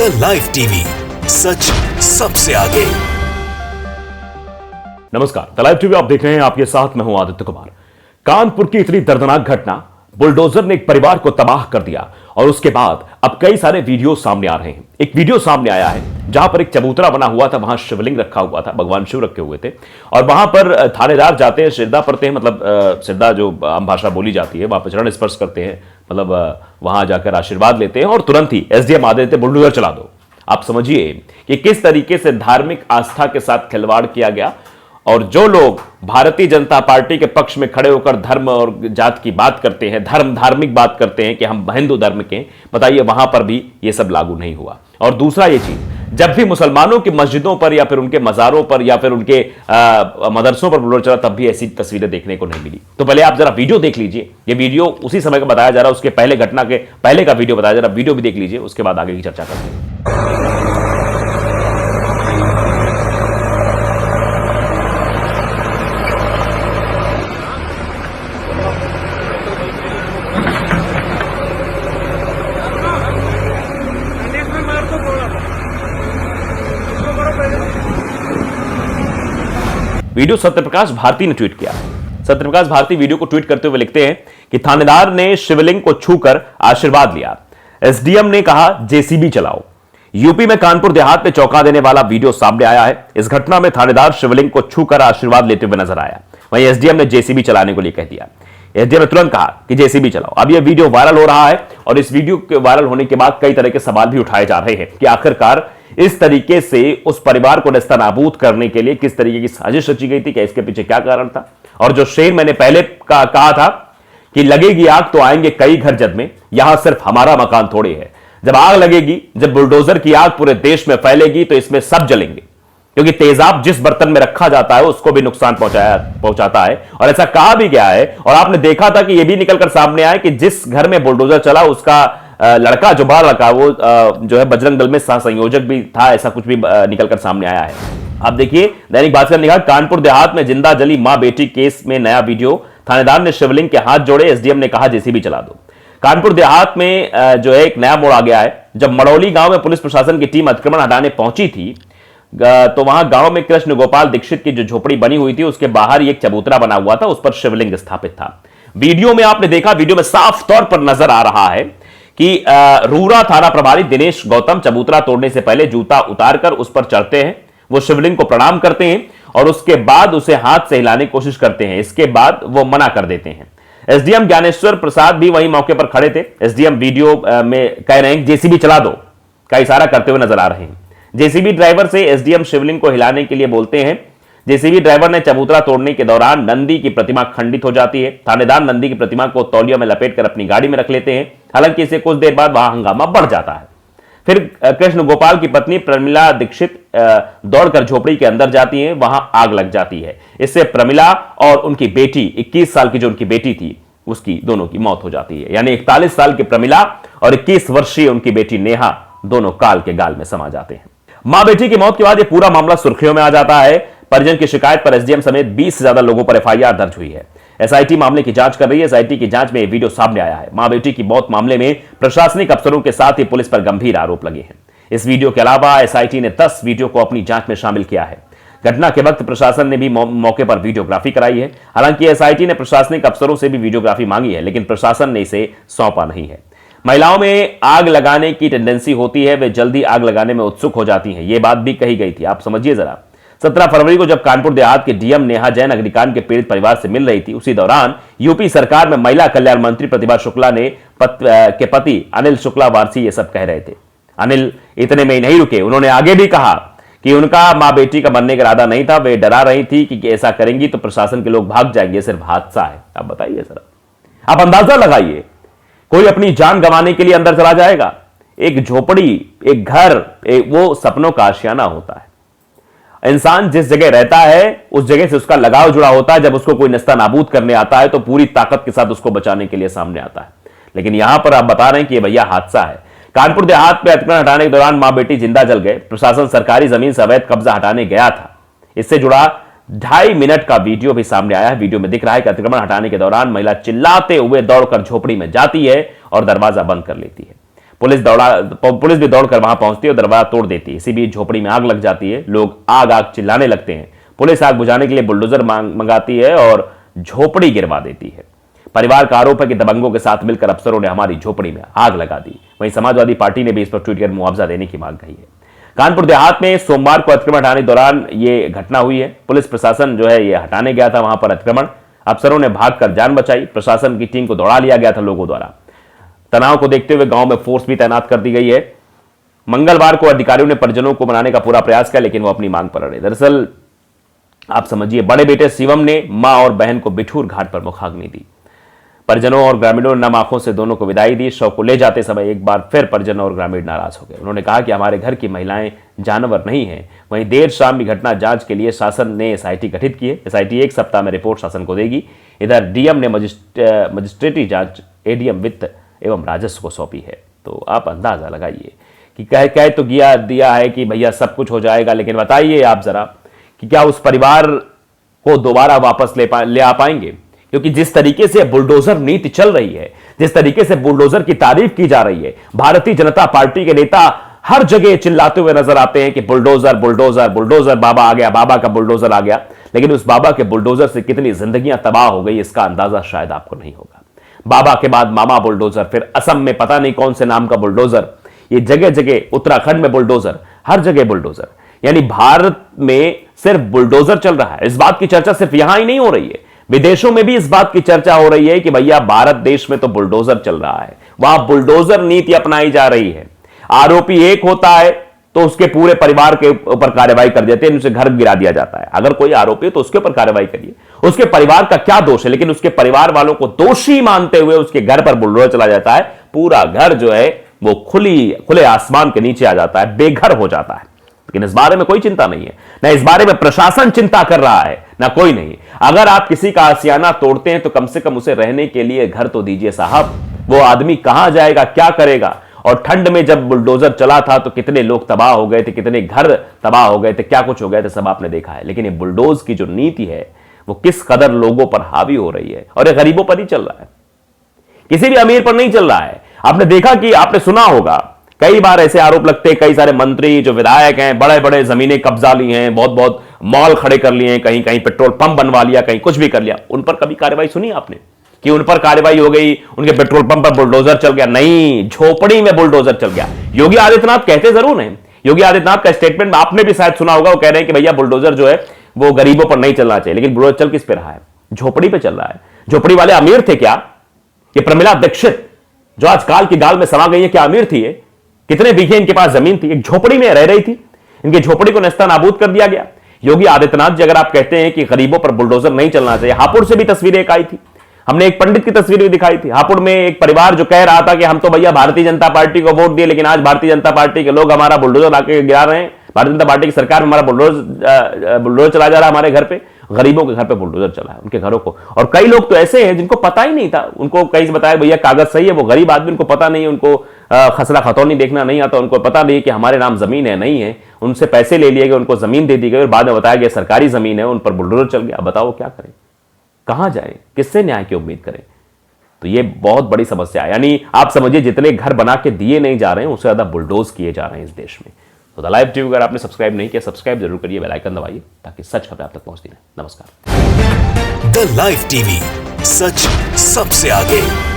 The live TV, सच सबसे आगे। नमस्कार, द लाइव टीवी आप देख रहे हैं। आपके साथ मैं हूं आदित्य कुमार। कानपुर की इतनी दर्दनाक घटना, बुलडोजर ने एक परिवार को तबाह कर दिया और उसके बाद अब कई सारे वीडियो सामने आ रहे हैं। एक वीडियो सामने आया है जहां पर एक चबूतरा बना हुआ था, वहां शिवलिंग रखा हुआ था, भगवान शिव रखे हुए थे और वहां पर थानेदार जाते हैं, श्रद्धा पड़ते हैं, मतलब श्रद्धा जो आम भाषा बोली जाती है, वहां पर चरण स्पर्श करते हैं, मतलब वहां जाकर आशीर्वाद लेते हैं और तुरंत ही एसडीएम आदेश देते, बुलडोजर चला दो। आप समझिए कि किस तरीके से धार्मिक आस्था के साथ खिलवाड़ किया गया और जो लोग भारतीय जनता पार्टी के पक्ष में खड़े होकर धर्म और जात की बात करते हैं, धार्मिक बात करते हैं कि हम हिंदू धर्म के, बताइए वहां पर भी ये सब लागू नहीं हुआ। और दूसरा ये चीज, जब भी मुसलमानों की मस्जिदों पर या फिर उनके मजारों पर या फिर उनके मदरसों पर बुलडोजर चला, तब भी ऐसी तस्वीरें देखने को नहीं मिली। तो पहले आप जरा वीडियो देख लीजिए। ये वीडियो उसी समय का बताया जा रहा है, उसके पहले घटना के पहले का वीडियो बताया जा रहा है। वीडियो भी देख लीजिए, उसके बाद आगे की चर्चा करते हैं। वीडियो सत्यप्रकाश भारती ने ट्वीट किया। सत्यप्रकाश भारती वीडियो को ट्वीट करते हुए लिखते हैं कि थानेदार ने शिवलिंग को छूकर आशीर्वाद लिया। एसडीएम ने कहा जेसीबी चलाओ। यूपी में कानपुर देहात में चौंका देने वाला वीडियो सामने आया है। इस घटना में थानेदार शिवलिंग को छूकर आशीर्वाद लेते हुए नजर आया। वहीं एसडीएम ने जेसीबी चलाने को लिए कह दिया। एसडीएम ने तुरंत कहा कि जेसीबी चलाओ। अब यह वीडियो वायरल हो रहा है और इस वीडियो के वायरल होने के बाद कई तरह के सवाल भी उठाए जा रहे हैं कि आखिरकार इस तरीके से उस परिवार को नेस्तनाबूद करने के लिए किस तरीके की साजिश रची गई थी, क्या इसके पीछे क्या कारण था। और जो शेर मैंने पहले कहा था कि लगेगी आग तो आएंगे कई घर जद में, यहां सिर्फ हमारा मकान थोड़े है। जब आग लगेगी, जब बुलडोजर की आग पूरे देश में फैलेगी तो इसमें सब जलेंगे, क्योंकि तेजाब जिस बर्तन में रखा जाता है उसको भी नुकसान पहुंचाता है। और ऐसा कहा भी गया है और आपने देखा था कि यह भी निकलकर सामने आया कि जिस घर में बुलडोजर चला उसका लड़का, जो बड़ा लड़का, वो जो है बजरंग दल में सह संयोजक भी था, ऐसा कुछ भी निकलकर सामने आया है। आप देखिए, दैनिक भास्कर ने कहा कानपुर देहात में जिंदा जली मां बेटी केस में नया वीडियो, थानेदार ने शिवलिंग के हाथ जोड़े, एसडीएम ने कहा जेसीबी चला दो। कानपुर देहात में जो है एक नया मोड़ आ गया है। जब मड़ौली गांव में पुलिस प्रशासन की टीम अतिक्रमण हटाने पहुंची थी तो वहां गांव में कृष्ण गोपाल दीक्षित की जो झोपड़ी बनी हुई थी उसके बाहर एक चबूतरा बना हुआ था, उस पर शिवलिंग स्थापित था। वीडियो में आपने देखा, वीडियो में साफ तौर पर नजर आ रहा है कि रूरा थाना प्रभारी दिनेश गौतम चबूतरा तोड़ने से पहले जूता उतारकर उस पर चढ़ते हैं, वो शिवलिंग को प्रणाम करते हैं और उसके बाद उसे हाथ से हिलाने की कोशिश करते हैं। इसके बाद वो मना कर देते हैं। एसडीएम ज्ञानेश्वर प्रसाद भी वहीं मौके पर खड़े थे। एसडीएम वीडियो में कह रहे हैं जेसीबी चला दो का इशारा करते हुए नजर आ रहे हैं। जेसीबी ड्राइवर से एसडीएम शिवलिंग को हिलाने के लिए बोलते हैं। जेसीबी ड्राइवर ने चबूतरा तोड़ने के दौरान नंदी की प्रतिमा खंडित हो जाती है। थानेदार नंदी की प्रतिमा को तौलिया में लपेटकर अपनी गाड़ी में रख लेते हैं। हालांकि इससे कुछ देर बाद वहां हंगामा बढ़ जाता है। फिर कृष्ण गोपाल की पत्नी प्रमिला दीक्षित दौड़कर झोपड़ी के अंदर जाती हैं, वहां आग लग जाती है। इससे प्रमिला और उनकी बेटी, 21 साल की जो उनकी बेटी थी, उसकी दोनों की मौत हो जाती है। यानी 41 साल की प्रमिला और 21 वर्षीय उनकी बेटी नेहा दोनों काल के गाल में समा जाते हैं। मां बेटी की मौत के बाद यह पूरा मामला सुर्खियों में आ जाता है। परिजन की शिकायत पर एसडीएम समेत 20 से ज्यादा लोगों पर एफआईआर दर्ज हुई है। एसआईटी मामले की जांच कर रही है। एसआईटी की जांच में यह वीडियो सामने आया है। मां बेटी की मौत मामले में प्रशासनिक अफसरों के साथ ही पुलिस पर गंभीर आरोप लगे हैं। इस वीडियो के अलावा एसआईटी ने 10 वीडियो को अपनी जांच में शामिल किया है। घटना के वक्त प्रशासन ने भी मौके पर वीडियोग्राफी कराई है। हालांकि एसआईटी ने प्रशासनिक अफसरों से भी वीडियोग्राफी मांगी है, लेकिन प्रशासन ने इसे सौंपा नहीं है। महिलाओं में आग लगाने की टेंडेंसी होती है, वे जल्दी आग लगाने में उत्सुक हो जाती हैं। यह बात भी कही गई थी, आप समझिए जरा। 17 फरवरी को जब कानपुर देहात के डीएम नेहा जैन अग्निकांड के पीड़ित परिवार से मिल रही थी, उसी दौरान यूपी सरकार में महिला कल्याण मंत्री प्रतिभा शुक्ला ने के पति अनिल शुक्ला वारसी ये सब कह रहे थे। अनिल इतने में ही नहीं रुके, उन्होंने आगे भी कहा कि उनका मां बेटी का बनने का इरादा नहीं था, वे डरा रही थी कि ऐसा करेंगी तो प्रशासन के लोग भाग जाएंगे, सिर्फ हादसा है। अब बताइए जरा, आप अंदाजा लगाइए, कोई अपनी जान गंवाने के लिए अंदर चला जाएगा? एक झोपड़ी, एक घर, वो सपनों का आशियाना होता है। इंसान जिस जगह रहता है उस जगह से उसका लगाव जुड़ा होता है। जब उसको कोई नेस्तनाबूद करने आता है तो पूरी ताकत के साथ उसको बचाने के लिए सामने आता है। लेकिन यहां पर आप बता रहे हैं कि ये भैया हादसा है। कानपुर देहात में अतिक्रमण हटाने के दौरान मां बेटी जिंदा जल गए। प्रशासन सरकारी जमीन से अवैध कब्जा हटाने गया था। इससे जुड़ा 2.5 मिनट का वीडियो भी सामने आया है। वीडियो में दिख रहा है कि अतिक्रमण हटाने के दौरान महिला चिल्लाते हुए दौड़कर झोपड़ी में जाती है और दरवाजा बंद कर लेती है। पुलिस भी दौड़कर वहां पहुंचती है और दरवाजा तोड़ देती है। इसी बीच झोपड़ी में आग लग जाती है। लोग आग आग चिल्लाने लगते हैं। पुलिस आग बुझाने के लिए बुलडोजर मंगाती है और झोपड़ी गिरवा देती है। परिवार का आरोप है कि दबंगों के साथ मिलकर अफसरों ने हमारी झोपड़ी में आग लगा दी। वहीं समाजवादी पार्टी ने भी इस पर ट्वीट कर मुआवजा देने की मांग की है। कानपुर देहात में सोमवार को अतिक्रमण हटाने दौरान यह घटना हुई है। पुलिस प्रशासन जो है ये हटाने गया था वहां पर अतिक्रमण। अफसरों ने भागकर जान बचाई। प्रशासन की टीम को दौड़ा लिया गया था लोगों द्वारा। तनाव को देखते हुए गांव में फोर्स भी तैनात कर दी गई है। मंगलवार को अधिकारियों ने परिजनों को मनाने का पूरा प्रयास किया, लेकिन वो अपनी मांग पर अड़े। दरअसल आप समझिए, बड़े बेटे शिवम ने मां और बहन को बिठूर घाट पर मुखाग्नि दी। परिजनों और ग्रामीणों ने नम आंखों से दोनों को विदाई दी। शव को ले जाते समय एक बार फिर परिजनों और ग्रामीण नाराज हो गए। उन्होंने कहा कि हमारे घर की महिलाएं जानवर नहीं हैं। वहीं देर शाम भी घटना जांच के लिए शासन ने एसआईटी गठित की है। एसआईटी एक सप्ताह में रिपोर्ट शासन को देगी। इधर डीएम ने मजिस्ट्रेटी जांच एडीएम वित्त एवं राजस्व को सौंपी है। तो आप अंदाजा लगाइए कि कह तो दिया है कि भैया सब कुछ हो जाएगा, लेकिन बताइए आप जरा कि क्या उस परिवार को दोबारा वापस ले आ पाएंगे? क्योंकि जिस तरीके से बुलडोजर नीति चल रही है, जिस तरीके से बुलडोजर की तारीफ की जा रही है, भारतीय जनता पार्टी के नेता हर जगह चिल्लाते हुए नजर आते हैं कि बुलडोजर बुलडोजर बुलडोजर, बाबा आ गया, बाबा का बुलडोजर आ गया। लेकिन उस बाबा के बुलडोजर से कितनी जिंदगियां तबाह हो गई, इसका अंदाजा शायद आपको नहीं होगा। बाबा के बाद मामा बुलडोजर, फिर असम में पता नहीं कौन से नाम का बुलडोजर, ये जगह जगह, उत्तराखंड में बुलडोजर, हर जगह बुलडोजर। यानी भारत में सिर्फ बुलडोजर चल रहा है। इस बात की चर्चा सिर्फ यहां ही नहीं हो रही है, विदेशों में भी इस बात की चर्चा हो रही है कि भैया भारत देश में तो बुलडोजर चल रहा है। वहां बुलडोजर नीति अपनाई जा रही है। आरोपी एक होता है तो उसके पूरे परिवार के ऊपर कार्रवाई कर देते हैं, उसे घर गिरा दिया जाता है। अगर कोई आरोपी है तो उसके ऊपर कार्रवाई करिए। उसके परिवार का क्या दोष है, लेकिन उसके परिवार वालों को दोषी मानते हुए उसके घर पर बुलडोजर चला जाता है। पूरा घर जो है वो खुले आसमान के नीचे आ जाता है, बेघर हो जाता है। लेकिन इस बारे में कोई चिंता नहीं है, ना इस बारे में प्रशासन चिंता कर रहा है, ना कोई नहीं। अगर आप किसी का आशियाना तोड़ते हैं तो कम से कम उसे रहने के लिए घर तो दीजिए साहब। वो आदमी कहां जाएगा, क्या करेगा? और ठंड में जब बुलडोजर चला था तो कितने लोग तबाह हो गए थे, कितने घर तबाह हो गए थे, क्या कुछ हो गए थे, सब आपने देखा है। लेकिन ये बुलडोज की जो नीति है वो किस कदर लोगों पर हावी हो रही है, और ये गरीबों पर ही चल रहा है, किसी भी अमीर पर नहीं चल रहा है। आपने देखा कि आपने सुना होगा कई बार ऐसे आरोप लगते हैं, कई सारे मंत्री जो विधायक हैं बड़े बड़े जमीनें कब्जा ली हैं, बहुत बहुत मॉल खड़े कर लिए हैं, कहीं कहीं पेट्रोल पंप बनवा लिया, कहीं कुछ भी कर लिया। उन पर कभी कार्रवाई सुनी आपने कि उन पर कार्रवाई हो गई, उनके पेट्रोल पंप पर बुलडोजर चल गया? नहीं, झोपड़ी में बुलडोजर चल गया। योगी आदित्यनाथ कहते जरूर हैं, योगी आदित्यनाथ का स्टेटमेंट आपने भी शायद सुना होगा, वो कह रहे हैं कि भैया बुलडोजर जो है वो गरीबों पर नहीं चलना चाहिए। लेकिन बुलडोजर चल किस पे रहा है? झोपड़ी पे चल रहा है। झोपड़ी वाले अमीर थे क्या? ये प्रमिला दीक्षित जो आज काल की गाल में समा गई है, क्या अमीर थी ये? कितने बीघे इनके पास जमीन थी? एक झोपड़ी में रह रही थी, इनकी झोपड़ी को नेस्ता नाबूद कर दिया गया। योगी आदित्यनाथ जी, अगर आप कहते हैं कि गरीबों पर बुलडोजर नहीं चलना चाहिए, हापुड़ से भी तस्वीरें एक आई थी, हमने एक पंडित की तस्वीर भी दिखाई थी। हापुड़ में एक परिवार जो कह रहा था कि हम तो भैया भारतीय जनता पार्टी को वोट दिए, लेकिन आज भारतीय जनता पार्टी के लोग हमारा बुलडोजर आके गिरा रहे हैं, भारतीय जनता पार्टी की सरकार में हमारा बुलडोजर चला जा रहा है, हमारे घर पे, गरीबों के घर पे बुलडोजर चला है, उनके घरों को। और कई लोग तो ऐसे हैं जिनको पता ही नहीं था, उनको कहीं से बताया भैया कागज सही है, वो गरीब आदमी, उनको पता नहीं है, उनको खसरा खतौनी देखना नहीं आता, उनको पता नहीं है कि हमारे नाम जमीन है, नहीं है, उनसे पैसे ले लिए गए, उनको जमीन दे दी गई और बाद में बताया गया सरकारी जमीन है, उन पर बुलडोजर चल गया। बताओ क्या करें, कहां जाए, किससे न्याय की उम्मीद करें? तो ये बहुत बड़ी समस्या है। यानी आप समझिए जितने घर बना के दिए नहीं जा रहे हैं, उससे ज्यादा बुलडोज किए जा रहे हैं इस देश में। तो द लाइव टीवी अगर आपने सब्सक्राइब नहीं किया, सब्सक्राइब जरूर करिए, बेल आइकन दबाइए ताकि सच खबरें आप तक पहुंचती रहें। नमस्कार। द लाइव टीवी, सच सबसे आगे।